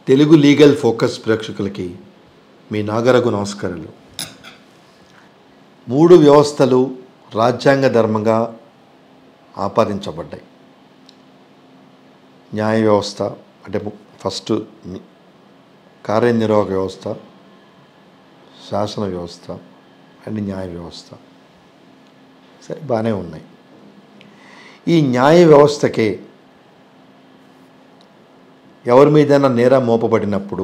Telugu legal focus ప్రేక్షకులకి మీ నాగరగు నమస్కారాలు. 3 వ్యవస్థలు రాజ్యాంగ ధర్మంగా ఆపాదించబడ్డాయి. న్యాయ వ్యవస్థ అంటే ఫస్ట్ కార్యనిర్వాహక వ్యవస్థ, శాసన వ్యవస్థ అండ్ న్యాయ వ్యవస్థ. సరే, బాగానే ఉన్నాయి. ఈ న్యాయ వ్యవస్థకే ఎవరి మీదైనా నేరం మోపబడినప్పుడు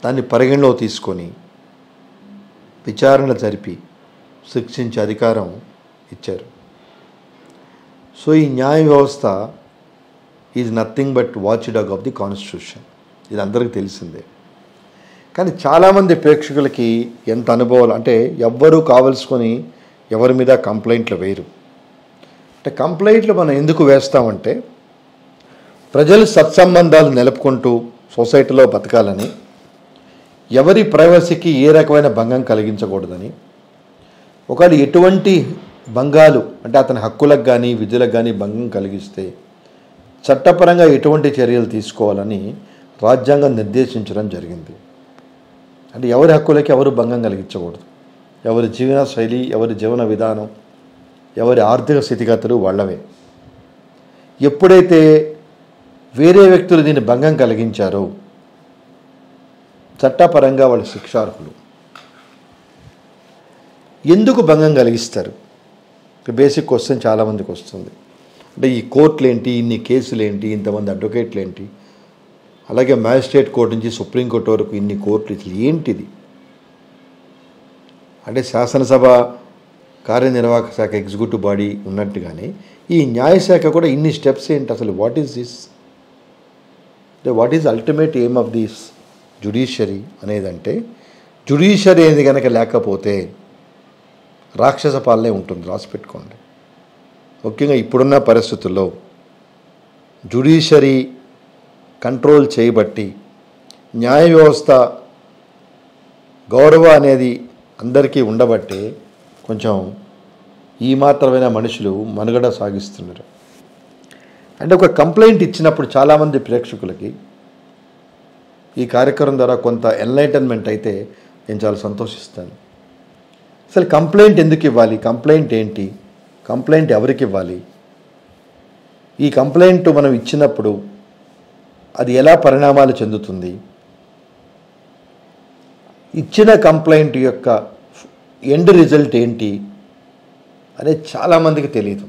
దాన్ని పరిగణలో తీసుకొని విచారణ జరిపి శిక్షించే అధికారం ఇచ్చారు. సో ఈ న్యాయ వ్యవస్థ is nothing but watch dog of the constitution. ఇది అందరికీ తెలిసిందే. కానీ చాలామంది ప్రేక్షకులకి ఎంత అనుభవాలు అంటే ఎవ్వరూ కావలసుకొని ఎవరి మీద కంప్లైంట్లు వేయరు. అంటే కంప్లైంట్లు మనం ఎందుకు వేస్తామంటే ప్రజలు సత్సంబంధాలు నిలుపుకుంటూ సొసైటీలో బతకాలని, ఎవరి ప్రైవసీకి ఏ రకమైన భంగం కలిగించకూడదని, ఒకవేళ ఎటువంటి భంగాలు అంటే అతని హక్కులకు కానీ విధులకు కానీ భంగం కలిగిస్తే చట్టపరంగా ఎటువంటి చర్యలు తీసుకోవాలని రాజ్యాంగం నిర్దేశించడం జరిగింది. అంటే ఎవరి హక్కులకి ఎవరు భంగం కలిగించకూడదు. ఎవరి జీవన శైలి, ఎవరి జీవన విధానం, ఎవరి ఆర్థిక స్థితిగతులు వాళ్ళవే. ఎప్పుడైతే వేరే వ్యక్తులు దీన్ని భంగం కలిగించారో చట్టపరంగా వాళ్ళు శిక్షార్హులు. ఎందుకు భంగం కలిగిస్తారు? బేసిక్ క్వశ్చన్ చాలామందికి వస్తుంది. అంటే ఈ కోర్టులు ఏంటి, ఇన్ని కేసులు ఏంటి, ఇంతమంది అడ్వకేట్లు ఏంటి, అలాగే మ్యాజిస్ట్రేట్ కోర్టు నుంచి సుప్రీంకోర్టు వరకు ఇన్ని కోర్టులు, ఇట్లా ఏంటిది? అంటే శాసనసభ కార్యనిర్వాహక శాఖ ఎగ్జిక్యూటివ్ బాడీ ఉన్నట్టుగానే ఈ న్యాయశాఖ కూడా ఇన్ని స్టెప్స్ ఏంటి? అసలు what is this? What is ultimate aim of this judiciary అనేదంటే, జ్యుడిషియరీ అనేది కనుక లేకపోతే రాక్షస పాలనే ఉంటుంది. రాసిపెట్టుకోండి. ముఖ్యంగా ఇప్పుడున్న పరిస్థితుల్లో జ్యుడిషియరీ కంట్రోల్ చేయబట్టి న్యాయ వ్యవస్థ గౌరవ అనేది అందరికీ ఉండబట్టే కొంచెం ఈ మాత్రమైన మనుషులు మనుగడ సాగిస్తున్నారు. అంటే ఒక కంప్లైంట్ ఇచ్చినప్పుడు చాలామంది ప్రేక్షకులకి ఈ కార్యక్రమం ద్వారా కొంత ఎన్లైటన్మెంట్ అయితే నేను చాలా సంతోషిస్తాను. అసలు కంప్లైంట్ ఎందుకు ఇవ్వాలి? కంప్లైంట్ ఏంటి? కంప్లైంట్ ఎవరికి ఇవ్వాలి? ఈ కంప్లైంట్ మనం ఇచ్చినప్పుడు అది ఎలా పరిణామాలు చెందుతుంది? ఇచ్చిన కంప్లైంట్ యొక్క ఎండ్ రిజల్ట్ ఏంటి అనేది చాలామందికి తెలియదు.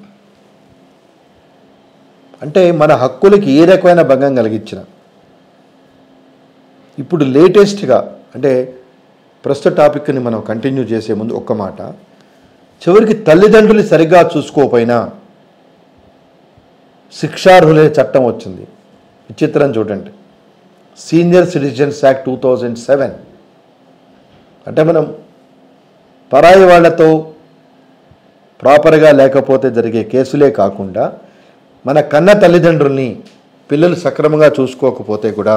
అంటే మన హక్కులకి ఏ రకమైన భంగం కలిగించిన ఇప్పుడు లేటెస్ట్గా అంటే ప్రస్తుత టాపిక్ని మనం కంటిన్యూ చేసే ముందు ఒక్క మాట, చివరికి తల్లిదండ్రులు సరిగ్గా చూసుకోకపోయినా శిక్షార్హులే చట్టం వచ్చింది. విచిత్రం చూడండి, సీనియర్ సిటిజన్స్ యాక్ట్ 2007. అంటే మనం పరాయి వాళ్లతో ప్రాపర్గా లేకపోతే జరిగే కేసులే కాకుండా మన కన్న తల్లిదండ్రుల్ని పిల్లలు సక్రమంగా చూసుకోకపోతే కూడా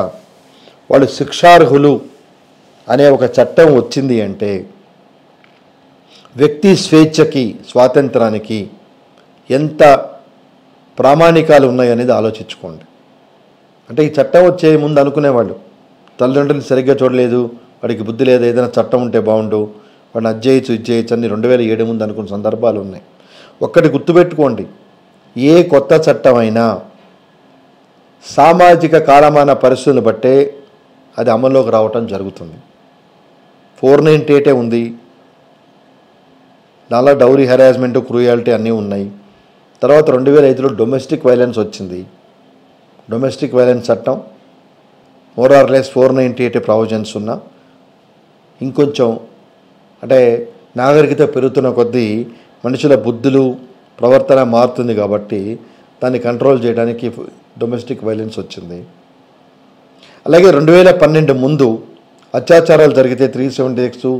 వాళ్ళు శిక్షార్హులు అనే ఒక చట్టం వచ్చింది. అంటే వ్యక్తి స్వేచ్ఛకి, స్వాతంత్రానికి ఎంత ప్రామాణికాలు ఉన్నాయనేది ఆలోచించుకోండి. అంటే ఈ చట్టం వచ్చే ముందు అనుకునేవాళ్ళు తల్లిదండ్రులు సరిగ్గా చూడలేదు, వాడికి బుద్ధి లేదు, ఏదైనా చట్టం ఉంటే బాగుండు, వాడిని అది చేయొచ్చు ఇది చేయొచ్చు అని 2007 ముందు అనుకున్న సందర్భాలు ఉన్నాయి. ఒక్కటి గుర్తుపెట్టుకోండి, ఏ కొత్త చట్టం అయినా సామాజిక కాలమాన పరిస్థితులను బట్టే అది అమల్లోకి రావటం జరుగుతుంది. 498 ఉంది, దానిలో డౌరీ హెరాస్మెంట్, క్రూయాలిటీ అన్నీ ఉన్నాయి. తర్వాత 2005లో డొమెస్టిక్ వైలెన్స్ వచ్చింది. డొమెస్టిక్ వైలెన్స్ చట్టం మోర్ ఆర్ లెస్ 498 ప్రావిజన్స్ ఉన్న ఇంకొంచెం అంటే నాగరికత పెరుగుతున్న కొద్దీ మనుషుల బుద్ధులు ప్రవర్తన మారుతుంది కాబట్టి దాన్ని కంట్రోల్ చేయడానికి డొమెస్టిక్ వైలెన్స్ వచ్చింది. అలాగే 2012 ముందు అత్యాచారాలు జరిగితే 376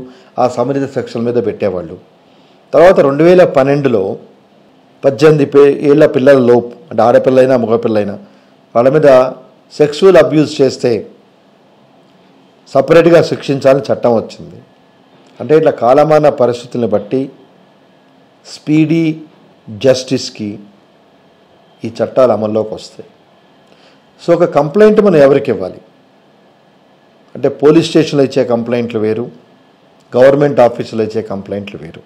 ఆ సంబంధిత సెక్షన్ మీద పెట్టేవాళ్ళు. తర్వాత 2012లో 18 ఏళ్ల పిల్లల లోపు అంటే ఆడపిల్లైనా మగపిల్లైనా వాళ్ళ మీద సెక్సువల్ అబ్యూస్ చేస్తే సపరేట్గా శిక్షించాలని చట్టం వచ్చింది. అంటే ఇట్లా కాలమాన పరిస్థితులను బట్టి స్పీడీ జస్టిస్కి ఈ చట్టాలు అమల్లోకి వస్తాయి. సో ఒక కంప్లైంట్ మనం ఎవరికి ఇవ్వాలి అంటే పోలీస్ స్టేషన్లో ఇచ్చే కంప్లైంట్లు వేరు, గవర్నమెంట్ ఆఫీసులో ఇచ్చే కంప్లైంట్లు వేరు.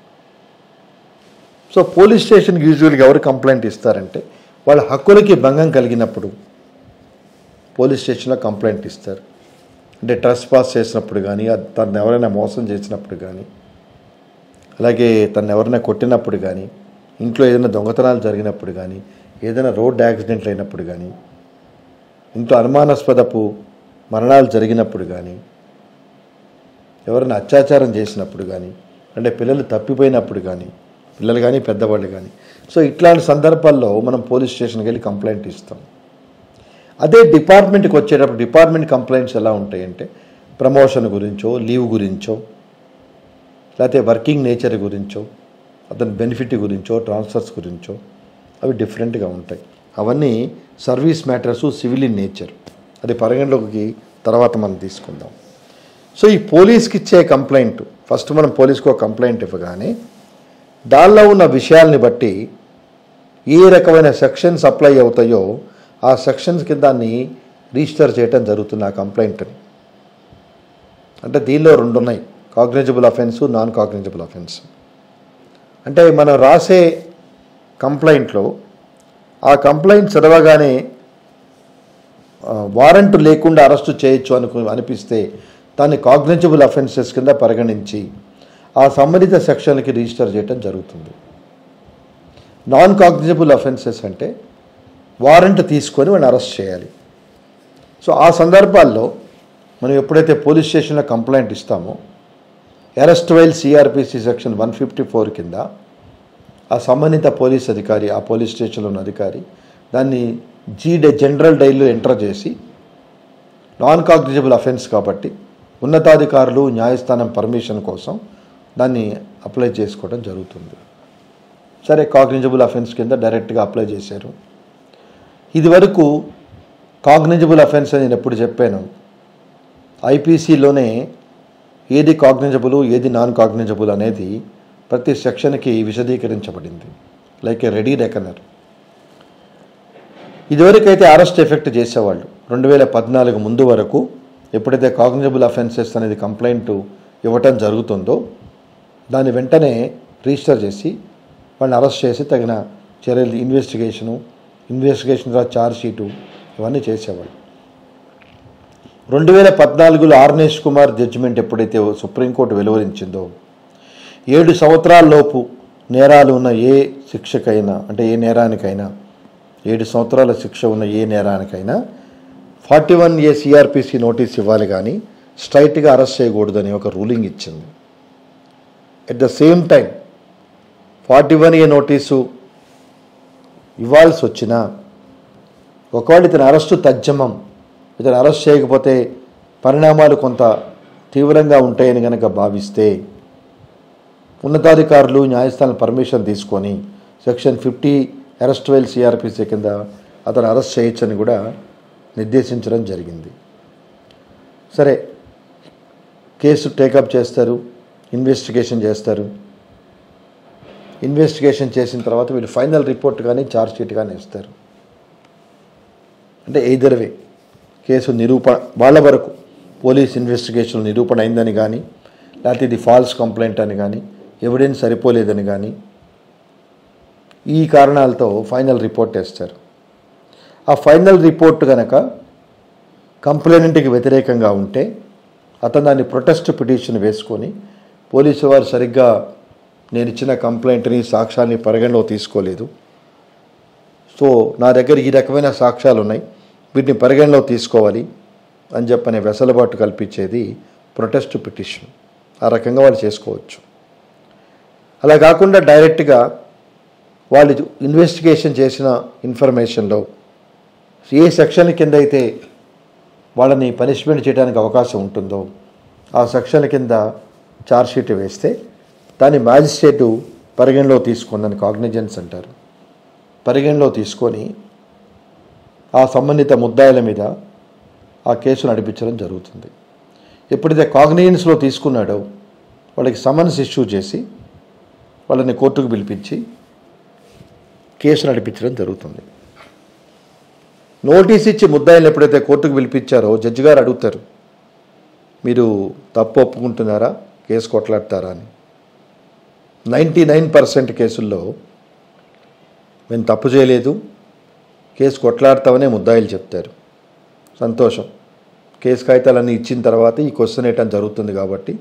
సో పోలీస్ స్టేషన్కి యూజువల్గా ఎవరు కంప్లైంట్ ఇస్తారంటే వాళ్ళ హక్కులకి భంగం కలిగినప్పుడు పోలీస్ స్టేషన్లో కంప్లైంట్ ఇస్తారు. అంటే ట్రెస్పాస్ చేసినప్పుడు కానీ, తను ఎవరైనా మోసం చేసినప్పుడు కానీ, అలాగే తను ఎవరైనా కొట్టినప్పుడు కానీ, ఇంట్లో ఏదైనా దొంగతనాలు జరిగినప్పుడు కానీ, ఏదైనా రోడ్ యాక్సిడెంట్లు అయినప్పుడు కానీ, ఇంట్లో అనుమానాస్పదపు మరణాలు జరిగినప్పుడు కానీ, ఎవరైనా అత్యాచారం చేసినప్పుడు కానీ, అంటే పిల్లలు తప్పిపోయినప్పుడు కానీ, పిల్లలు కానీ పెద్దవాళ్ళు కానీ, సో ఇట్లాంటి సందర్భాల్లో మనం పోలీస్ స్టేషన్కి వెళ్ళి కంప్లైంట్ ఇస్తాం. అదే డిపార్ట్మెంట్కి వచ్చేటప్పుడు డిపార్ట్మెంట్ కంప్లైంట్స్ ఎలా ఉంటాయంటే ప్రమోషన్ గురించో, లీవ్ గురించో, లేకపోతే వర్కింగ్ నేచర్ గురించో, అతని బెనిఫిట్ గురించో, ట్రాన్స్ఫర్స్ గురించో అవి డిఫరెంట్గా ఉంటాయి. అవన్నీ service matters, civil in nature. అది పరిగణలోకి తర్వాత మనం తీసుకుందాం. సో ఈ పోలీస్కి ఇచ్చే కంప్లైంట్, ఫస్ట్ మనం పోలీస్కి ఒక కంప్లైంట్ ఇవ్వగానే దానిలో ఉన్న విషయాల్ని బట్టి ఏ రకమైన సెక్షన్స్ అప్లై అవుతాయో ఆ సెక్షన్స్ కింద దాన్ని రిజిస్టర్ చేయడం జరుగుతుంది ఆ కంప్లైంట్ని. అంటే దీనిలో రెండు ఉన్నాయి, cognizable offence, non cognizable offence. అంటే మనం రాసే కంప్లైంట్లో ఆ కంప్లైంట్ చదవగానే వారెంట్ లేకుండా అరెస్టు చేయొచ్చు అనిపిస్తే దాన్ని కాగ్నిజబుల్ అఫెన్సెస్ కింద పరిగణించి ఆ సంబంధిత సెక్షన్లకి రిజిస్టర్ చేయడం జరుగుతుంది. నాన్ కాగ్నిజబుల్ అఫెన్సెస్ అంటే వారెంట్ తీసుకొని వాడిని అరెస్ట్ చేయాలి. సో ఆ సందర్భాల్లో మనం ఎప్పుడైతే పోలీస్ స్టేషన్లో కంప్లైంట్ ఇస్తామో అరెస్ట్ వైల్ సిఆర్పిసి సెక్షన్ 154 కింద ఆ సంబంధిత పోలీస్ అధికారి, ఆ పోలీస్ స్టేషన్లో ఉన్న అధికారి దాన్ని జనరల్ డైరీలో ఎంటర్ చేసి నాన్ కాగ్నిజబుల్ అఫెన్స్ కాబట్టి ఉన్నతాధికారులు న్యాయస్థానం పర్మిషన్ కోసం దాన్ని అప్లై చేసుకోవడం జరుగుతుంది. సరే, కాగ్నిజబుల్ అఫెన్స్ కింద డైరెక్ట్గా అప్లై చేశారు. ఇదివరకు కాగ్నిజబుల్ అఫెన్స్ అని నేను ఎప్పుడు చెప్పాను, ఐపీసీలోనే ఏది కాగ్నిజబుల్ ఏది నాన్ కాగ్నిజబుల్ అనేది ప్రతి సెక్షన్కి విశదీకరించబడింది. Like a ready reckoner. ఇదివరకైతే అరెస్ట్ ఎఫెక్ట్ చేసేవాళ్ళు 2014 ముందు వరకు. ఎప్పుడైతే కాగ్నిజబుల్ అఫెన్సెస్ అనేది కంప్లైంట్ ఇవ్వటం జరుగుతుందో దాన్ని వెంటనే రిజిస్టర్ చేసి వాళ్ళని అరెస్ట్ చేసి తగిన చర్యలు, ఇన్వెస్టిగేషన్ ద్వారా ఛార్జ్ షీటు ఇవన్నీ చేసేవాళ్ళు. 2014లో ఆర్నేష్ కుమార్ జడ్జిమెంట్ ఎప్పుడైతే సుప్రీంకోర్టు వెలువరించిందో 7 సంవత్సరాల లోపు నేరాలు ఉన్న ఏ శిక్షకైనా, అంటే ఏ నేరానికైనా, 7 సంవత్సరాల శిక్ష ఉన్న ఏ నేరానికైనా 41A సిఆర్పిసి నోటీస్ ఇవ్వాలి, కానీ స్ట్రైట్గా అరెస్ట్ చేయకూడదని ఒక రూలింగ్ ఇచ్చింది. At the same time 41A notice ఇవ్వాల్సి వచ్చినా ఒకవేళ ఇతని అరెస్టు తథ్యమం, ఇతను అరెస్ట్ చేయకపోతే పరిణామాలు కొంత తీవ్రంగా ఉంటాయని కనుక భావిస్తే ఉన్నతాధికారులు న్యాయస్థానం పర్మిషన్ తీసుకొని సెక్షన్ 50 అరెస్ట్ వైల్ సిఆర్పిసి కింద అతను అరెస్ట్ చేయొచ్చని కూడా నిర్దేశించడం జరిగింది. సరే, కేసు టేకప్ చేస్తారు, ఇన్వెస్టిగేషన్ చేస్తారు. ఇన్వెస్టిగేషన్ చేసిన తర్వాత వీళ్ళు ఫైనల్ రిపోర్ట్ కానీ ఛార్జ్ షీట్ కానీ ఇస్తారు. అంటే ఎయిదర్ వే కేసు నిరూపణ వాళ్ళ వరకు పోలీస్ ఇన్వెస్టిగేషన్ నిరూపణ అయిందని కానీ, లేకపోతే ఇది ఫాల్స్ కంప్లైంట్ అని కానీ, ఎవిడెన్స్ సరిపోలేదని కానీ, ఈ కారణాలతో ఫైనల్ రిపోర్ట్ వేస్తారు. ఆ ఫైనల్ రిపోర్ట్ కనుక కంప్లైనెంట్కి వ్యతిరేకంగా ఉంటే అతను దాన్ని ప్రొటెస్ట్ పిటిషన్ వేసుకొని పోలీసు వారు సరిగ్గా నేను ఇచ్చిన కంప్లైంట్ని, సాక్ష్యాన్ని పరిగణలో తీసుకోలేదు, సో నా దగ్గర ఈ రకమైన సాక్ష్యాలు ఉన్నాయి, వీటిని పరిగణలో తీసుకోవాలి అని చెప్పనే వెసులుబాటు కల్పించేది ప్రొటెస్ట్ పిటిషన్. ఆ రకంగా వాళ్ళు చేసుకోవచ్చు. అలా కాకుండా డైరెక్ట్గా వాళ్ళు ఇన్వెస్టిగేషన్ చేసిన ఇన్ఫర్మేషన్లో ఏ సెక్షన్ కింద అయితే వాళ్ళని పనిష్మెంట్ చేయడానికి అవకాశం ఉంటుందో ఆ సెక్షన్ కింద ఛార్జ్షీట్ వేస్తే దాన్ని మ్యాజిస్ట్రేటు పరిగణలో తీసుకుందని కాగ్నిజెన్స్ అంటారు. పరిగణలో తీసుకొని ఆ సంబంధిత ముద్దాయిల మీద ఆ కేసు నడిపించడం జరుగుతుంది. ఎప్పుడైతే కాగ్నిజెన్స్లో తీసుకున్నాడో వాళ్ళకి సమన్స్ ఇష్యూ చేసి వాళ్ళని కోర్టుకు పిలిపించి కేసు నడిపించడం జరుగుతుంది. నోటీస్ ఇచ్చి ముద్దాయిలు ఎప్పుడైతే కోర్టుకు పిలిపించారో జడ్జి గారు అడుగుతారు, మీరు తప్పు ఒప్పుకుంటున్నారా, కేసు కొట్లాడతారా అని. 99% కేసుల్లో మేము తప్పు చేయలేదు, కేసు కొట్లాడతామనే ముద్దాయిలు చెప్తారు. సంతోషం. కేసు కాగితాలన్నీ ఇచ్చిన తర్వాత ఈ క్వశ్చన్ వేయటం జరుగుతుంది కాబట్టి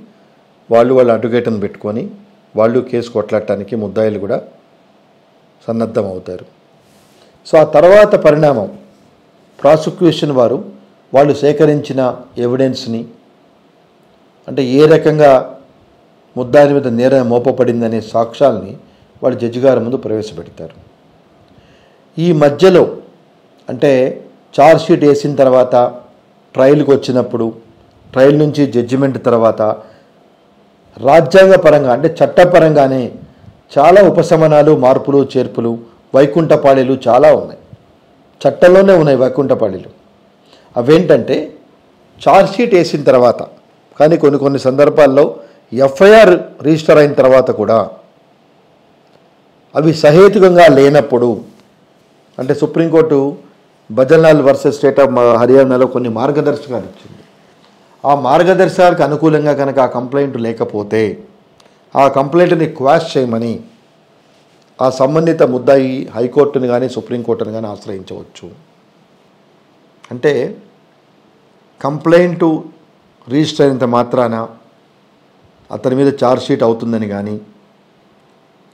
వాళ్ళ అడ్వకేట్ని పెట్టుకొని వాళ్ళు కేసు కొట్లాడటానికి ముద్దాయిలు కూడా సన్నద్ధం అవుతారు. సో ఆ తర్వాత పరిణామం, ప్రాసిక్యూషన్ వాళ్ళు సేకరించిన ఎవిడెన్స్ని, అంటే ఏ రకంగా ముద్దాయిల మీద నేరం మోపబడిందనే సాక్ష్యాలని వాళ్ళు జడ్జి గారి ముందు ప్రవేశపెడతారు. ఈ మధ్యలో అంటే ఛార్జ్షీట్ వేసిన తర్వాత ట్రయల్కి వచ్చినప్పుడు, ట్రయల్ నుంచి జడ్జిమెంట్ తర్వాత రాజ్యాంగపరంగా అంటే చట్టపరంగానే చాలా ఉపశమనాలు, మార్పులు, చేర్పులు, వైకుంఠపాళీలు చాలా ఉన్నాయి. చట్టంలోనే ఉన్నాయి వైకుంఠపాళీలు. అవేంటంటే ఛార్జ్షీట్ వేసిన తర్వాత, కానీ కొన్ని సందర్భాల్లో ఎఫ్ఐఆర్ రిజిస్టర్ అయిన తర్వాత కూడా అవి సహేతుకంగా లేనప్పుడు, అంటే supreme court Bhajan Lal versus state of హర్యానాలో కొన్ని మార్గదర్శకాలు ఇచ్చింది. ఆ మార్గదర్శకాలకు అనుకూలంగా కనుక ఆ కంప్లైంట్ లేకపోతే ఆ కంప్లైంట్ని క్వాష్ చేయమని ఆ సంబంధిత ముద్దాయి హైకోర్టుని కానీ సుప్రీంకోర్టుని కానీ ఆశ్రయించవచ్చు. అంటే కంప్లైంటు రిజిస్టర్ అయినంత మాత్రాన అతని మీద ఛార్జ్షీట్ అవుతుందని కానీ,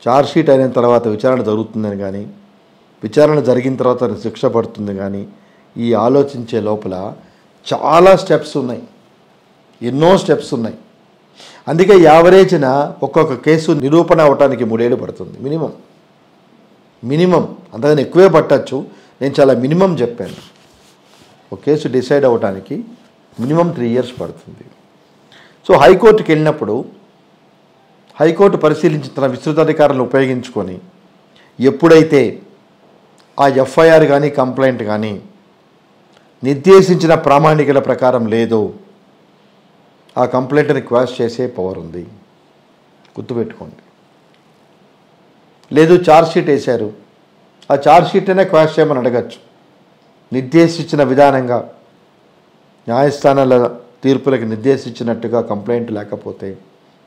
ఛార్జ్షీట్ అయిన తర్వాత విచారణ జరుగుతుందని కానీ, విచారణ జరిగిన తర్వాత శిక్ష పడుతుంది కానీ ఈ ఆలోచించే లోపల చాలా స్టెప్స్ ఉన్నాయి, ఎన్నో స్టెప్స్ ఉన్నాయి. అందుకే యావరేజ్న ఒక్కొక్క కేసు నిరూపణ అవడానికి 3 ఏళ్ళు పడుతుంది మినిమం. అంతగానే ఎక్కువే పట్టచ్చు, నేను చాలా మినిమం చెప్పాను. ఒక కేసు డిసైడ్ అవ్వడానికి మినిమం 3 years పడుతుంది. సో హైకోర్టుకి వెళ్ళినప్పుడు హైకోర్టు పరిశీలించిన తన విస్తృతాధికారాలను ఉపయోగించుకొని ఎప్పుడైతే ఆ ఎఫ్ఐఆర్ కానీ కంప్లైంట్ కానీ నిర్దేశించిన ప్రామాణికల ప్రకారం లేదో ఆ కంప్లైంట్ని క్వాష్ చేసే పవర్ ఉంది, గుర్తుపెట్టుకోండి. లేదు ఛార్జ్షీట్ వేశారు, ఆ ఛార్జ్షీట్నే క్వాష్ చేయమని అడగచ్చు. నిర్దేశించిన విధానంగా న్యాయస్థానాల తీర్పులకు నిర్దేశించినట్టుగా కంప్లైంట్ లేకపోతే,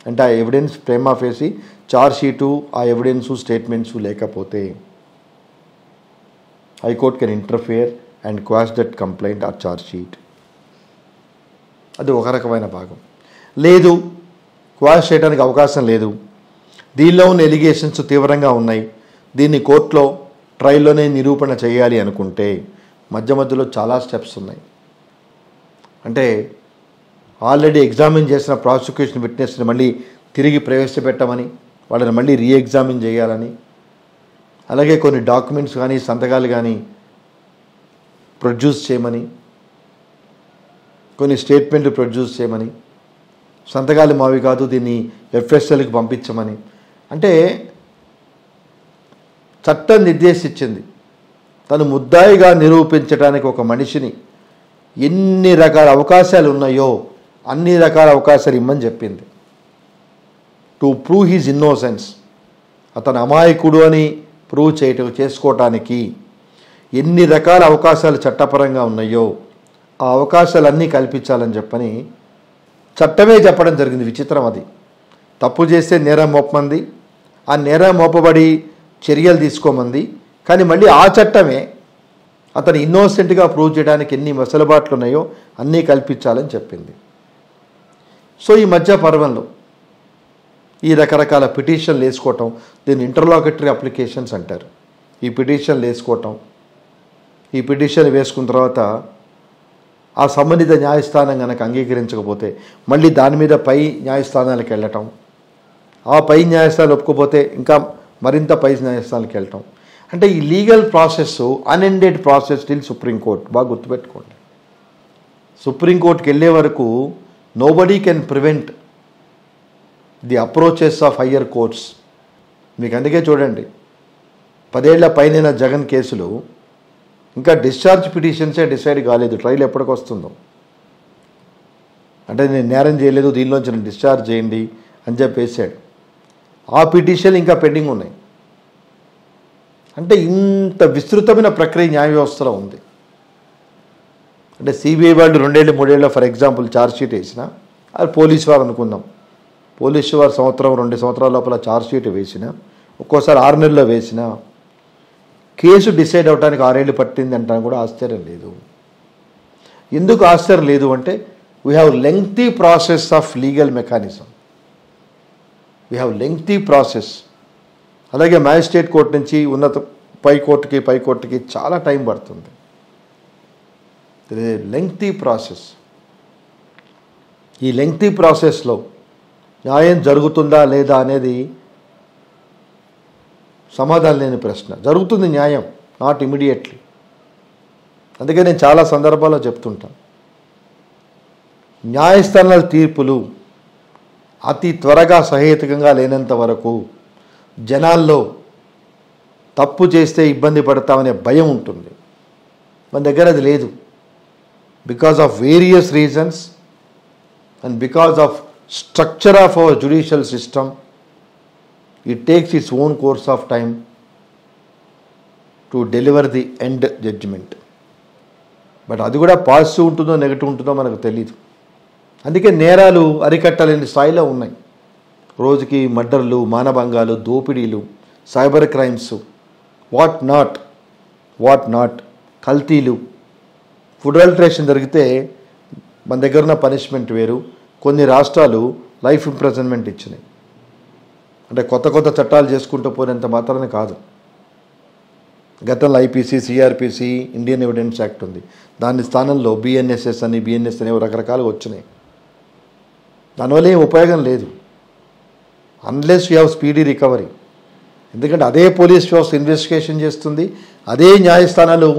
అంటే ఆ ఎవిడెన్స్ ప్రేమా ఫేసి ఛార్జ్షీటు, ఆ ఎవిడెన్సు, స్టేట్మెంట్సు లేకపోతే high court can interfere and quash that complaint or chargesheet. అది ఒక రకమైన భాగం. లేదు క్వాష్ చేయడానికి అవకాశం లేదు, దీనిలో ఉన్న ఎలిగేషన్స్ తీవ్రంగా ఉన్నాయి, దీన్ని కోర్టులో ట్రయల్లోనే నిరూపణ చేయాలి అనుకుంటే మధ్యలో చాలా స్టెప్స్ ఉన్నాయి. అంటే ఆల్రెడీ ఎగ్జామిన్ చేసిన ప్రాసిక్యూషన్ విట్నెస్ని మళ్ళీ తిరిగి ప్రవేశపెట్టమని, వాళ్ళని మళ్ళీ రీఎగ్జామిన్ చేయాలని, అలాగే కొన్ని డాక్యుమెంట్స్ కానీ సంతకాలు కానీ ప్రొడ్యూస్ చేయమని, కొన్ని స్టేట్మెంట్లు ప్రొడ్యూస్ చేయమని, సంతకాలు మావి కాదు దీన్ని ఎఫ్ఎస్ఎల్కి పంపించమని. అంటే చట్టం నిర్దేశించింది తను ముద్దాయిగా నిరూపించడానికి ఒక మనిషిని ఎన్ని రకాల అవకాశాలు ఉన్నాయో అన్ని రకాల అవకాశాలు ఇమ్మని చెప్పింది. టు ప్రూవ్ హిజ్ ఇన్నోసెన్స్, అతను అమాయకుడు అని ప్రూవ్ చేసుకోవటానికి ఎన్ని రకాల అవకాశాలు చట్టపరంగా ఉన్నాయో ఆ అవకాశాలన్నీ కల్పించాలని చెప్పని చట్టమే చెప్పడం జరిగింది. విచిత్రం అది. తప్పు చేస్తే నేరం మోపమంది, ఆ నేరం మోపబడి చర్యలు తీసుకోమంది, కానీ మళ్ళీ ఆ చట్టమే అతను ఇన్నోసెంట్గా ప్రూవ్ చేయడానికి ఎన్ని వెసులుబాట్లు ఉన్నాయో అన్నీ కల్పించాలని చెప్పింది. సో ఈ మధ్య పర్వంలో ఈ రకరకాల పిటిషన్లు వేసుకోవటం, దీన్ని ఇంటర్లాకేటరీ అప్లికేషన్స్ అంటారు. ఈ పిటిషన్లు వేసుకోవటం, ఈ పిటిషన్ వేసుకున్న తర్వాత ఆ సంబంధిత న్యాయస్థానం కనుక అంగీకరించకపోతే మళ్ళీ దాని మీద పై న్యాయస్థానాలకు వెళ్ళటం, ఆ పై న్యాయస్థానాలు ఒప్పుకోపోతే ఇంకా మరింత పై న్యాయస్థానాలకు వెళ్ళటం. అంటే ఈ legal process అన్ఎండెడ్ process till supreme court. బాగా గుర్తుపెట్టుకోండి. సుప్రీంకోర్టుకి వెళ్ళే వరకు nobody can prevent the approaches of higher courts. మీకు అందుకే చూడండి 10 ఏళ్ల పైన జగన్ కేసులు ఇంకా డిశ్చార్జ్ పిటిషన్సే డిసైడ్ కాలేదు, ట్రయల్ ఎప్పటికి వస్తుందో. అంటే నేను నేరం చేయలేదు, దీనిలోంచి నేను డిశ్చార్జ్ చేయండి అని చెప్పేసాడు. ఆ పిటిషన్ ఇంకా పెండింగ్ ఉన్నాయి. అంటే ఇంత విస్తృతమైన ప్రక్రియ న్యాయ వ్యవస్థలో ఉంది. అంటే సిబిఐ వాళ్ళు 2 ఏళ్ళు 3 ఏళ్ళు ఫర్ ఎగ్జాంపుల్ ఛార్జ్షీట్ వేసినా అది పోలీసు వారు అనుకుందాం, పోలీసు వారు 1-2 సంవత్సరాల లోపల ఛార్జ్షీట్ వేసిన, ఒక్కోసారి 6 నెలల్లో వేసిన కేసు డిసైడ్ అవడానికి 6 ఏళ్ళు పట్టింది అంటాను కూడా ఆశ్చర్యం లేదు. ఎందుకు ఆశ్చర్యం లేదు అంటే we have lengthy process of legal mechanism, we have lengthy process. అలాగే మ్యాజిస్ట్రేట్ కోర్టు నుంచి ఉన్నత పై కోర్టుకి చాలా టైం పడుతుంది. Lengthy process. ఈ లెంగ్తీ ప్రాసెస్లో న్యాయం జరుగుతుందా లేదా అనేది సమాధానం లేని ప్రశ్న. జరుగుతుంది న్యాయం, నాట్ ఇమీడియట్లీ. అందుకే నేను చాలా సందర్భాల్లో చెప్తుంటాను, న్యాయస్థానాల తీర్పులు అతి త్వరగా సహేతుకంగా లేనంత వరకు జనాల్లో తప్పు చేస్తే ఇబ్బంది పడతామనే భయం ఉంటుంది. మన దగ్గర అది లేదు. Because of various reasons and because of structure of our judicial system, it takes its own course of time to deliver the end judgement. But అది కూడా పాజిటివ్ ఉంటుందో నెగిటివ్ ఉంటుందో మనకు తెలీదు. అందుకే నేరాలు అరికట్టలేని స్థాయిలో ఉన్నాయి. రోజుకి మర్డర్లు, మానభంగాలు, దోపిడీలు, సైబర్ క్రైమ్స్, వాట్ నాట్, కల్తీలు. ఫుడ్ అడల్టరేషన్ జరిగితే మన దగ్గర ఉన్న పనిష్మెంట్ వేరు. కొన్ని రాష్ట్రాలు లైఫ్ ఇంప్రిజన్మెంట్ ఇచ్చినాయి. అంటే కొత్త చట్టాలు చేసుకుంటూ పోయినంత మాత్రమే కాదు. గతంలో IPC, CrPC, Indian evidence act ఉంది. దాని స్థానంలో బిఎన్ఎస్ఎస్ అని, బిఎన్ఎస్ అనేవి రకరకాలుగా వచ్చినాయి. దానివల్ల ఏం ఉపయోగం లేదు unless you have speedy recovery. ఎందుకంటే అదే పోలీస్ వ్యవస్థ ఇన్వెస్టిగేషన్ చేస్తుంది, అదే న్యాయస్థానాలు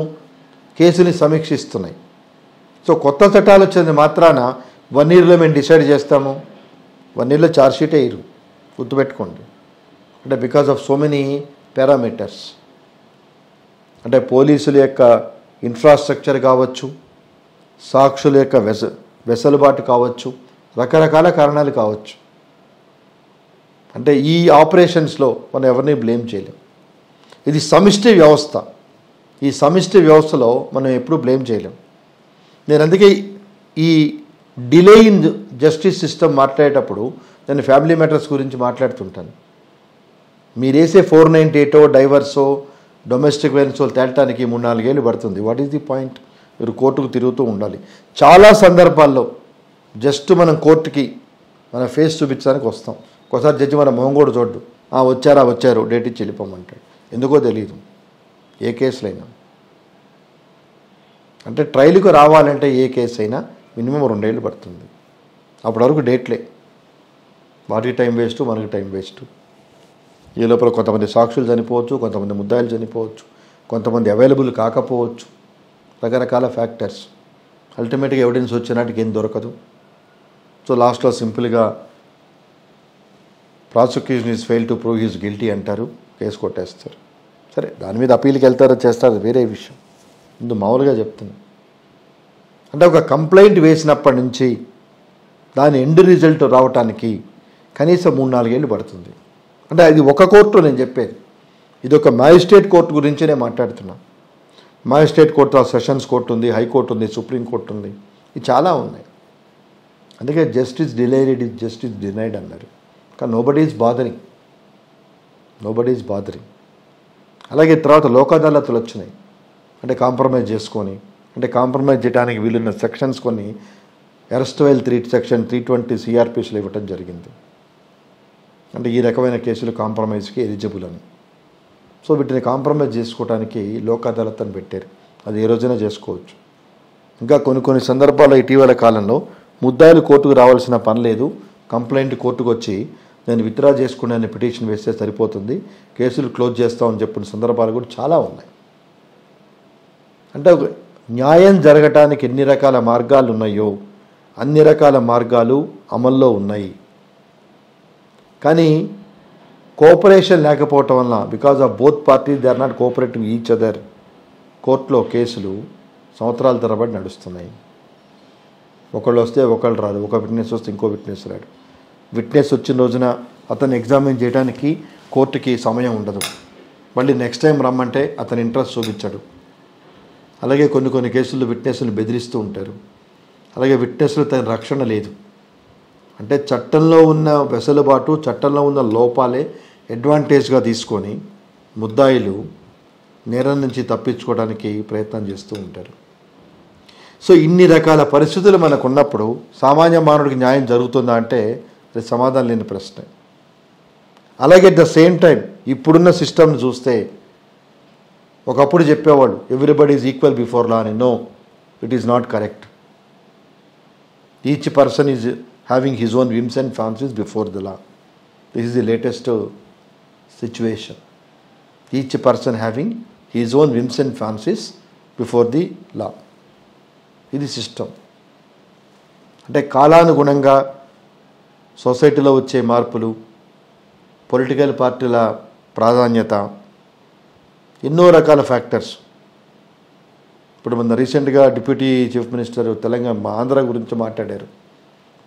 కేసుని సమీక్షిస్తున్నాయి. సో కొత్త చట్టాలు వచ్చింది మాత్రాన 1 yearలో మేము డిసైడ్ చేస్తాము, 1 yearలో ఛార్జ్షీట్ వేయరు, గుర్తుపెట్టుకోండి. అంటే because of so many parameters. అంటే పోలీసుల యొక్క ఇన్ఫ్రాస్ట్రక్చర్ కావచ్చు, సాక్షుల యొక్క వెసులుబాటు కావచ్చు, రకరకాల కారణాలు కావచ్చు. అంటే ఈ ఆపరేషన్స్లో మనం ఎవరిని బ్లేమ్ చేయలేం. ఇది సమిష్టి వ్యవస్థ. ఈ సమిష్టి వ్యవస్థలో మనం ఎప్పుడూ బ్లేమ్ చేయలేం. నేను అందుకే ఈ డిలే ఇన్ జస్టిస్ సిస్టమ్ మాట్లాడేటప్పుడు నేను ఫ్యామిలీ మ్యాటర్స్ గురించి మాట్లాడుతుంటాను. మీరు వేసే 498 డైవర్సో డొమెస్టిక్ వైలెన్సో తేలటానికి 3-4 ఏళ్ళు పడుతుంది. What is the point? మీరు కోర్టుకు తిరుగుతూ ఉండాలి. చాలా సందర్భాల్లో జస్ట్ మనం కోర్టుకి మన ఫేస్ చూపించడానికి వస్తాం. ఒకసారి జడ్జి మన మొహం కూడా చూడ్డు, వచ్చారు డేట్ ఇచ్చి వెళ్ళిపోమంటాడు. ఎందుకో తెలియదు ఏ కేసులైనా. అంటే ట్రయల్కి రావాలంటే ఏ కేసు అయినా మినిమం 2 ఏళ్ళు పడుతుంది. అప్పటి వరకు డేట్లే, వాటికి టైం వేస్ట్, మనకి టైం వేస్ట్. ఈ లోపల కొంతమంది సాక్షులు చనిపోవచ్చు, కొంతమంది ముద్దాయిలు చనిపోవచ్చు, కొంతమంది అవైలబుల్ కాకపోవచ్చు, రకరకాల ఫ్యాక్టర్స్. అల్టిమేట్గా ఎవిడెన్స్ వచ్చినట్టుకి ఏం దొరకదు. సో లాస్ట్లో సింపుల్గా prosecution is fail to prove his guilty అంటారు, కేసు కొట్టేస్తారు. సరే, దాని మీద అప్పీల్కి వెళ్తారో చేస్తారు, వేరే విషయం. ముందు మామూలుగా చెప్తున్నాను. అంటే ఒక కంప్లైంట్ వేసినప్పటి నుంచి దాని ఎండ్ రిజల్ట్ రావటానికి కనీసం 3-4 ఏళ్ళు పడుతుంది. అంటే అది ఒక కోర్టు నేను చెప్పేది. ఇది ఒక మ్యాజిస్ట్రేట్ కోర్టు గురించి నేను మాట్లాడుతున్నాను. మ్యాజిస్ట్రేట్ కోర్టు, సెషన్స్ కోర్టు ఉంది, హైకోర్టు ఉంది, సుప్రీం కోర్టు ఉంది, ఇది చాలా ఉన్నాయి. అందుకే justice delayed is justice denied అన్నారు. కానీ నోబడీ ఈజ్ బాదరింగ్. అలాగే తర్వాత లోక్ అదాలతులు వచ్చినాయి. అంటే కాంప్రమైజ్ చేసుకొని, అంటే కాంప్రమైజ్ చేయడానికి వీలున్న సెక్షన్స్ కొన్ని ఎర్స్ట్వైల్ సెక్షన్ 320 సిఆర్పిస్లో ఇవ్వటం జరిగింది. అంటే ఈ రకమైన కేసులు కాంప్రమైజ్కి ఎలిజిబుల్ అని. సో వీటిని కాంప్రమైజ్ చేసుకోవడానికి లోక్ అదాలత్ అని పెట్టారు. అది ఏ రోజైనా చేసుకోవచ్చు. ఇంకా కొన్ని సందర్భాల్లో ఇటీవల కాలంలో ముద్దాయిలు కోర్టుకు రావాల్సిన పని లేదు, కంప్లైంట్ కోర్టుకు వచ్చి నేను విత్డ్రా చేసుకునే పిటిషన్ వేస్తే సరిపోతుంది, కేసులు క్లోజ్ చేస్తామని చెప్పిన సందర్భాలు కూడా చాలా ఉన్నాయి. అంటే న్యాయం జరగటానికి ఎన్ని రకాల మార్గాలు ఉన్నాయో అన్ని రకాల మార్గాలు అమల్లో ఉన్నాయి. కానీ కోఆపరేషన్ లేకపోవటం వలన, because of both parties they are not cooperating each other, కోర్టులో కేసులు సంవత్సరాల తరబడి నడుస్తున్నాయి. ఒకళ్ళు వస్తే ఒకళ్ళు రాదు, ఒక విట్నెస్ వస్తే ఇంకో విట్నెస్ రాడు. విట్నెస్ వచ్చిన రోజున అతను ఎగ్జామిన్ చేయడానికి కోర్టుకి సమయం ఉండదు. మళ్ళీ నెక్స్ట్ టైం రమ్మంటే అతను ఇంట్రెస్ట్ చూపించాడు. అలాగే కొన్ని కేసుల్లో విట్నెస్లు బెదిరిస్తూ ఉంటారు. అలాగే విట్నెస్లు తగిన రక్షణ లేదు. అంటే చట్టంలో ఉన్న వెసులుబాటు, చట్టంలో ఉన్న లోపాలే అడ్వాంటేజ్గా తీసుకొని ముద్దాయిలు నేరం నుంచి తప్పించుకోవడానికి ప్రయత్నం చేస్తూ ఉంటారు. సో ఇన్ని రకాల పరిస్థితులు మనకు ఉన్నప్పుడు సామాన్య మానవుడికి న్యాయం జరుగుతుందా అంటే అది సమాధానం లేని ప్రశ్న. అలాగే అట్ ద సేమ్ టైం ఇప్పుడున్న సిస్టమ్ని చూస్తే ఒకప్పుడు చెప్పేవాళ్ళు everybody is equal before law అని. No, it is not correct. Each person is having his own whims and fancies before the law. This is the latest situation. Each person having his own whims and fancies before the law. ఇది system. అంటే కాలానుగుణంగా సొసైటీలో వచ్చే మార్పులు, political పార్టీల ప్రాధాన్యత, ఎన్నో రకాల ఫ్యాక్టర్స్. ఇప్పుడు మన రీసెంట్గా deputy chief minister Telangana Andhra గురించి మాట్లాడారు.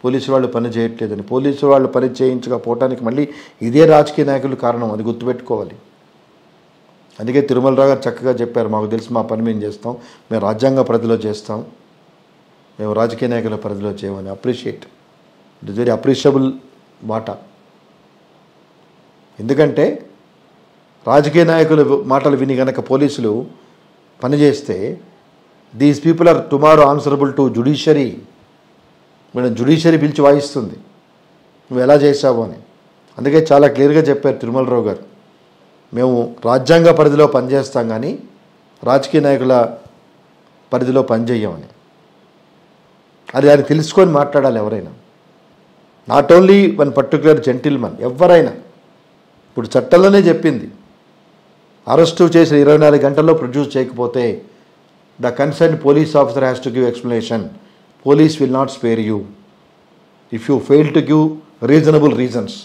పోలీసు వాళ్ళు పని చేయట్లేదని. పోలీసు వాళ్ళు పని చేయించకపోవటానికి మళ్ళీ ఇదే రాజకీయ నాయకులు కారణం, అది గుర్తుపెట్టుకోవాలి. అందుకే తిరుమలరావు గారు చక్కగా చెప్పారు, మాకు తెలిసి మా పని మేము చేస్తాం, మేము రాజ్యాంగ పరిధిలో చేస్తాం, మేము రాజకీయ నాయకుల పరిధిలో చేయమని. Appreciate, it is very appreciable మాట. ఎందుకంటే రాజకీయ నాయకుల మాటలు విని కనుక పోలీసులు పనిచేస్తే these people are tomorrow answerable to judiciary. వీళ్ళ జుడిషియరీ పిలిచి వాయిస్తుంది నువ్వు ఎలా చేశావు అని. అందుకే చాలా క్లియర్గా చెప్పారు తిరుమలరావు గారు, మేము రాజ్యాంగ పరిధిలో పనిచేస్తాం కానీ రాజకీయ నాయకుల పరిధిలో పనిచేయమని. అది ఆయన తెలుసుకొని మాట్లాడాలి ఎవరైనా. Not only one particular gentleman, ఎవరైనా. ఇప్పుడు చట్టంలోనే చెప్పింది, అరెస్టు చేసిన 24 గంటల్లో ప్రొడ్యూస్ చేయకపోతే the concern police officer has to give explanation. Police will not spare you if you fail to give reasonable reasons.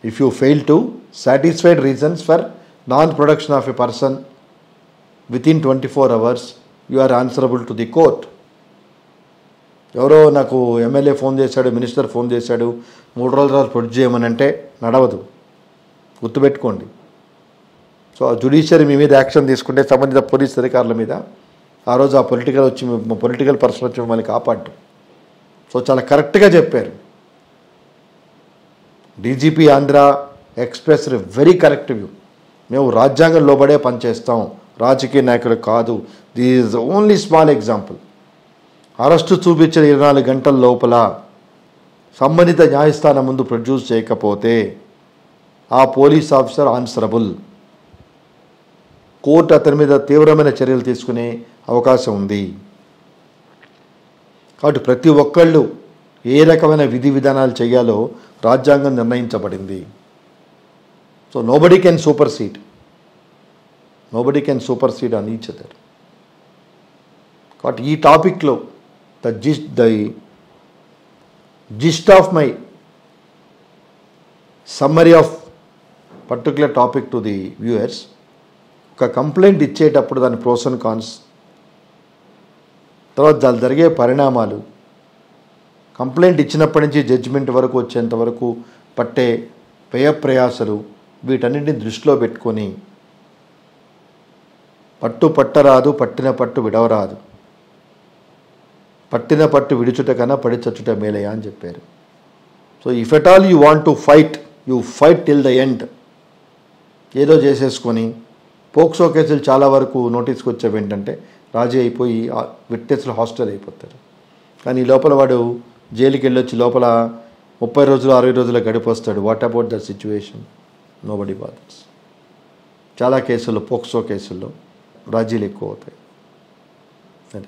If you fail to satisfied reasons for non-production of a person within 24 hours, you are answerable to the court. ఎవరో నాకు MLA phone చేశాడు, minister phone చేశాడు, 3 రోజుల తర్వాత produce చేయమని అంటే నడవదు, గుర్తుపెట్టుకోండి. సో ఆ జ్యుడిషియరీ మీ మీద యాక్షన్ తీసుకుంటే సంబంధిత పోలీస్ అధికారుల మీద ఆ రోజు ఆ పొలిటికల్ పర్సన్ వచ్చి మిమ్మల్ని కాపాడు. సో చాలా కరెక్ట్గా చెప్పారు. DGP Andhra express very correct view. మేము రాజ్యాంగం లోబడే పనిచేస్తాం, రాజకీయ నాయకులు కాదు. This is only small example. Arrest చూపించిన 24 గంటల లోపల సంబంధిత న్యాయస్థానం ముందు ప్రొడ్యూస్ చేయకపోతే ఆ పోలీస్ ఆఫీసర్ ఆన్సరబుల్. కోర్టు అతని మీద తీవ్రమైన చర్యలు తీసుకునే అవకాశం ఉంది. కాబట్టి ప్రతి ఒక్కళ్ళు ఏ రకమైన విధి విధానాలు చేయాలో రాజ్యాంగం నిర్ణయించబడింది. So nobody can supersede on each other. కాబట్టి ఈ టాపిక్లో the gist of my summary of particular topic to the viewers, ఒక కంప్లైంట్ ఇచ్చేటప్పుడు దాని ప్రోస్ అండ్ కాన్స్, తర్వాత దాని జరిగే పరిణామాలు, కంప్లైంట్ ఇచ్చినప్పటి నుంచి జడ్జిమెంట్ వరకు వచ్చేంత వరకు పట్టే వ్యయ ప్రయాసలు, వీటన్నింటిని దృష్టిలో పెట్టుకొని పట్టరాదు, పట్టిన పట్టు విడవరాదు, పట్టిన పట్టు విడుచుట కన్నా పడి చచ్చుట మేలయ్య అని చెప్పారు. So if at all you want to fight, you fight till the end. ఏదో చేసేసుకొని పోక్సో కేసులు చాలా వరకు నోటీస్కి వచ్చేవి ఏంటంటే రాజీ అయిపోయి విట్నెస్లు హాస్టల్ అయిపోతారు. కానీ ఈ లోపల వాడు జైలుకి వెళ్ళొచ్చి లోపల 30 రోజులు 60 రోజులు గడిపొస్తాడు. What about that situation? Nobody bothers. చాలా కేసుల్లో, పోక్సో కేసుల్లో రాజీలు ఎక్కువ అవుతాయి. సరే,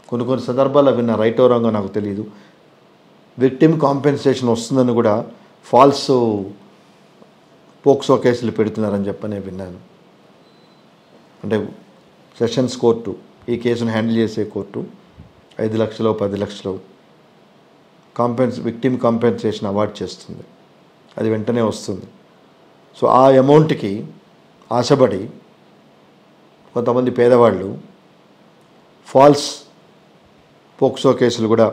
కొన్ని సందర్భాల్లో విన్న, రైట్ ఓ రాంగో నాకు తెలియదు, విక్టిమ్ కాంపెన్సేషన్ వస్తుందని కూడా ఫాల్స్ పోక్సో కేసులు పెడుతున్నారని చెప్పనే విన్నాను. అంటే సెషన్స్ కోర్టు, ఈ కేసును హ్యాండిల్ చేసే కోర్టు 5 లక్షలు 10 లక్షలు విక్టిమ్ కాంపెన్సేషన్ అవార్డ్ చేస్తుంది. అది వెంటనే వస్తుంది. సో ఆ అమౌంట్కి ఆశపడి కొంతమంది పేదవాళ్ళు ఫాల్స్ పోక్సో కేసులు కూడా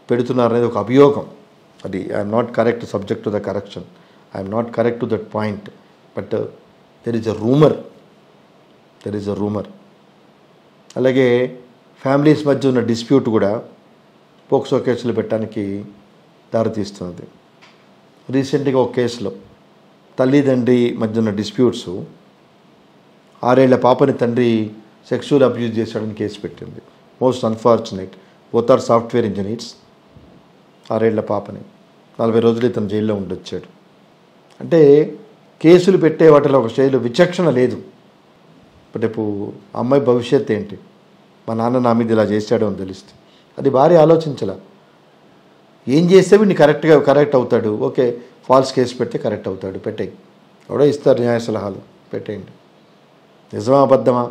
పెడుతున్నారనేది ఒక అభియోగం. అది I'm not correct subject to the correction, I'm not correct to that point, but there is a rumour. అలాగే ఫ్యామిలీస్ మధ్య ఉన్న డిస్ప్యూట్ కూడా పోక్సో కేసులు పెట్టడానికి దారితీస్తున్నది. రీసెంట్గా ఒక కేసులో తల్లిదండ్రి మధ్య ఉన్న డిస్ప్యూట్స్ 6 ఏళ్ల పాపని తండ్రి సెక్సువల్ అబ్యూజ్ చేశాడని కేసు పెట్టింది. Most unfortunate, both are software engineers. 6 ఏళ్ల పాపని 40 రోజులు ఇతను జైల్లో ఉండొచ్చాడు. అంటే కేసులు పెట్టే వాటిలో ఒక స్టేజ్లో విచక్షణ లేదు. రేపు అమ్మాయి భవిష్యత్తు ఏంటి, మా నాన్న నా మీద ఇలా చేశాడో అని తెలిస్తే అది భార్య ఆలోచించాల. ఏం చేస్తే వీడిని కరెక్ట్ అవుతాడు, ఓకే ఫాల్స్ కేసు పెడితే కరెక్ట్ అవుతాడు, పెట్టేయి. ఎవడో ఇస్తారు న్యాయ సలహాలు, పెట్టేయండి. నిజమా అబద్ధమా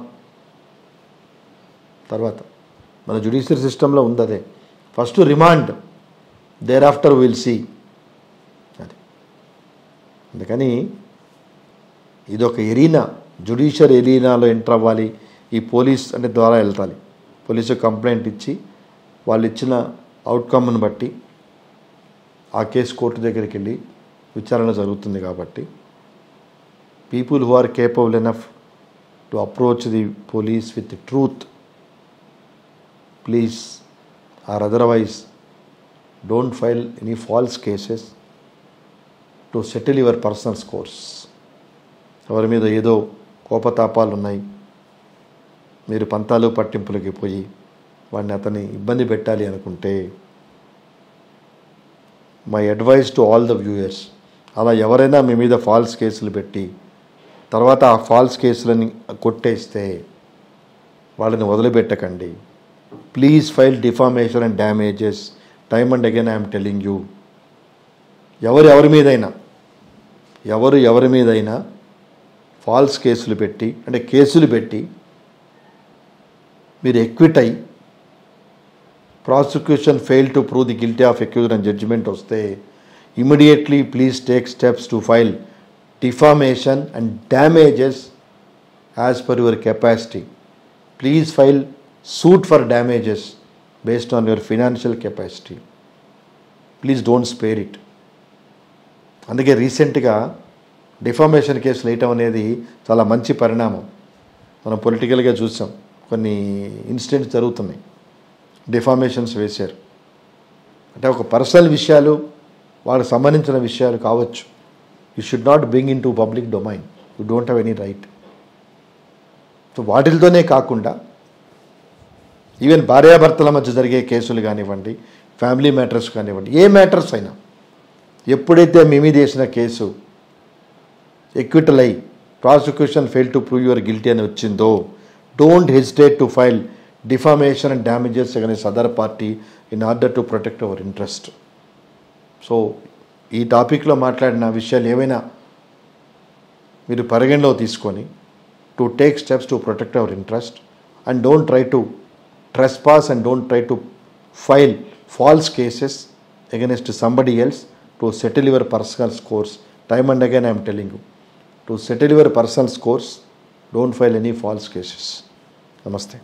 తర్వాత మన జ్యుడిషియరీ సిస్టంలో ఉంది అదే. First remand, thereafter will see. అది అందుకని ఇదొక ఎరీనా, జ్యుడిషియరీ ఎరీనాలో ఎంటర్ అవ్వాలి. ఈ పోలీస్ అంటే ద్వారా వెళ్తాలి. పోలీసు కంప్లైంట్ ఇచ్చి వాళ్ళు ఇచ్చిన అవుట్కమ్ను బట్టి ఆ కేసు కోర్టు దగ్గరికి వెళ్ళి విచారణ జరుగుతుంది. కాబట్టి people who are capable enough to approach the police with truth, please, or otherwise don't file any false cases to settle your personal scores. ఎవరి మీద ఏదో కోపతాపాలు ఉన్నాయి, మీరు పంతాలు పట్టింపులకి పోయి అతన్ని ఇబ్బంది పెట్టాలి అనుకుంటే, my advice to all the viewers, అలా ఎవరైనా మీ మీద ఫాల్స్ కేసులు పెట్టి తర్వాత ఆ ఫాల్స్ కేసులని కొట్టేస్తే వాళ్ళని వదిలిపెట్టకండి. Please file defamation and damages. Time and again I'm telling you, ఎవరి మీదైనా ఫాల్స్ కేసులు పెట్టి అంటే కేసులు పెట్టి మీరు ఎక్విట్ అయ్యి prosecution fail to prove the guilty of accused అని జడ్జిమెంట్ వస్తే immediately please take steps to file defamation and damages as per your capacity. Please file suit for damages based on your financial capacity. Please don't spare it. అందుకే రీసెంట్గా defamation కేసులు వేయటం అనేది చాలా మంచి పరిణామం. మనం పొలిటికల్గా చూసాం, కొన్ని ఇన్సిడెంట్స్ జరుగుతున్నాయి, డిఫామేషన్స్ వేశారు. అంటే ఒక పర్సనల్ విషయాలు, వాళ్ళకి సంబంధించిన విషయాలు కావచ్చు. You should not bring in to public domain. You don't have any right. So వాటితోనే కాకుండా ఈవెన్ భార్యాభర్తల మధ్య జరిగే కేసులు కానివ్వండి, ఫ్యామిలీ మ్యాటర్స్ కానివ్వండి, ఏ మ్యాటర్స్ అయినా ఎప్పుడైతే మీ మీద వేసిన కేసు ఎక్విటల్ అయి prosecution fail to prove your guilty అని వచ్చిందో, don't hesitate to file defamation and damages against other party in order to protect our interest. So ఈ టాపిక్లో మాట్లాడిన విషయాలు ఏవైనా మీరు పరిగణలో తీసుకొని to take steps to protect our interest and don't try to trespass and don't try to file false cases against somebody else to settle your personal scores. Time and again I am telling you, to settle your personal scores, don't file any false cases. Namaste.